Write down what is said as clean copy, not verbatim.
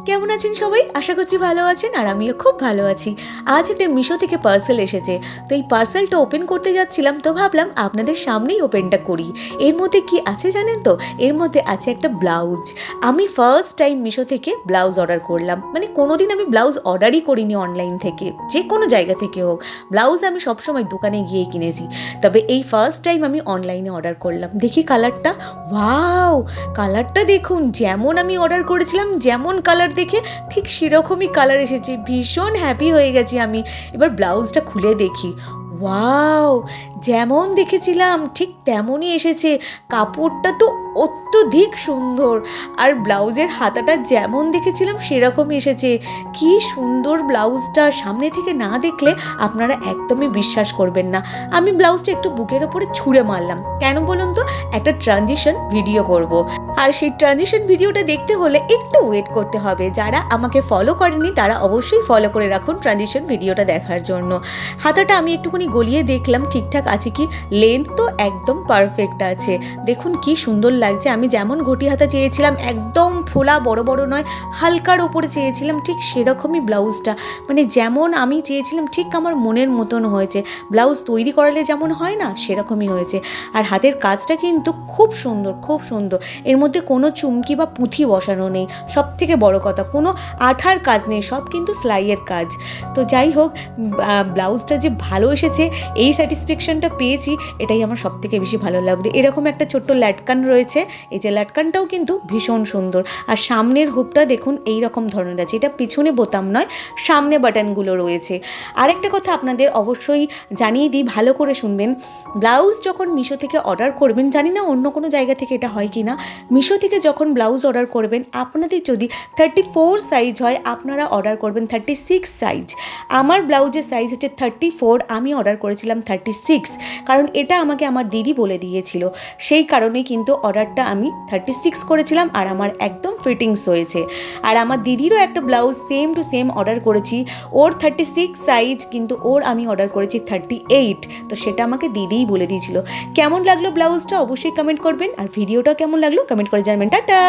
কেমন আছেন সবাই? আশা করছি ভালো আছেন আর আমিও খুব ভালো আছি। আজ একটা মিশো থেকে পার্সেল এসেছে, তো এই পার্সেলটা ওপেন করতে যাচ্ছিলাম, তো ভাবলাম আপনাদের সামনেই ওপেনটা করি। এর মধ্যে কি আছে জানেন তো? এর মধ্যে আছে একটা ব্লাউজ। আমি ফার্স্ট টাইম মিশো থেকে ব্লাউজ অর্ডার করলাম, মানে কোনোদিন আমি ব্লাউজ অর্ডারই করিনি অনলাইন থেকে, যে কোনো জায়গা থেকে হোক। ব্লাউজ আমি সবসময় দোকানে গিয়ে কিনেছি, তবে এই ফার্স্ট টাইম আমি অনলাইনে অর্ডার করলাম। দেখি কালারটা, ওয়াও, কালারটা দেখুন, যেমন আমি অর্ডার করেছিলাম যেমন কালার দেখে ঠিক সেরকমই কালার এসেছে। ভীষণ হ্যাপি হয়ে গেছি আমি। এবার ব্লাউজটা খুলে দেখি, ওয়াও, যেমন দেখেছিলাম ঠিক তেমনই এসেছে। কাপড়টা তো অত্যধিক সুন্দর, আর ব্লাউজের হাতাটা যেমন দেখেছিলাম সেরকমই এসেছে। কি সুন্দর ব্লাউজটা, সামনে থেকে না দেখলে আপনারা একদমই বিশ্বাস করবেন না। আমি ব্লাউজটা একটু বুকের ওপরে ছুঁড়ে মারলাম, কেন বলুন তো? একটা ট্রানজিশন ভিডিও করব, আর সেই ট্রানজিশন ভিডিওটা দেখতে হলে একটু ওয়েট করতে হবে। যারা আমাকে ফলো করেনি তারা অবশ্যই ফলো করে রাখুন ট্রানজিশন ভিডিওটা দেখার জন্য। হাতাটা আমি একটুখানি গলিয়ে দেখলাম ঠিকঠাক আছে কি। লেন্থ তো একদম পারফেক্ট আছে, দেখুন কি সুন্দর লাগছে। আমি যেমন ঘটি হাতা চেয়েছিলাম, একদম ফোলা বড় বড় নয়, হালকার ওপরে চেয়েছিলাম, ঠিক সেরকমই ব্লাউজটা, মানে যেমন আমি চেয়েছিলাম ঠিক আমার মনের মতন হয়েছে। ব্লাউজ তৈরি করালে যেমন হয় না, সেরকমই হয়েছে। আর হাতের কাজটা কিন্তু খুব সুন্দর, খুব সুন্দর। এর মধ্যে কোনো চুমকি বা পুঁথি বসানো নেই, সব থেকে বড় কথা কোনো আঠার কাজ নেই, সব কিন্তু সেলাইয়ের কাজ। তো যাই হোক, ব্লাউজটা যে ভালো এসেছে এই স্যাটিসফ্যাকশনটা পেয়েছি, এটাই আমার সব থেকে বেশি ভালো লাগলো। এরকম একটা ছোট্ট লাটকান রয়েছে, এই যে লাটকানটাও কিন্তু ভীষণ সুন্দর। আর সামনের হুপটা দেখুন এই রকম ধরনের আছে, এটা পিছনে বোতাম নয়, সামনে বাটনগুলো রয়েছে। আরেকটা কথা আপনাদের অবশ্যই জানিয়ে দিই, ভালো করে শুনবেন। ব্লাউজ যখন মিশো থেকে অর্ডার করবেন, জানি না অন্য কোনো জায়গা থেকে এটা হয় কি না, মিশো থেকে যখন ব্লাউজ অর্ডার করবেন, আপনাদের যদি 34 সাইজ হয়, আপনারা অর্ডার করবেন 36 সাইজ। আমার ব্লাউজের সাইজ হচ্ছে 34, আমি অর্ডার করেছিলাম 36, কারণ এটা আমাকে আমার দিদি বলে দিয়েছিল। সেই কারণেই কিন্তু অর্ডারটা আমি 36 করেছিলাম, আর আমার একদম ফিটিংস হয়েছে। আর আমার দিদিরও একটা blouse same to same order করেছি, ওর 36 সাইজ, কিন্তু ওর আমি অর্ডার করেছি 38, তো সেটা আমাকে দিদিই বলে দিয়েছিল। কেমন লাগলো ব্লাউজটা অবশ্যই কমেন্ট করবেন, আর ভিডিওটা কেমন লাগলো কমেন্ট করে জানাবেন। টাটা।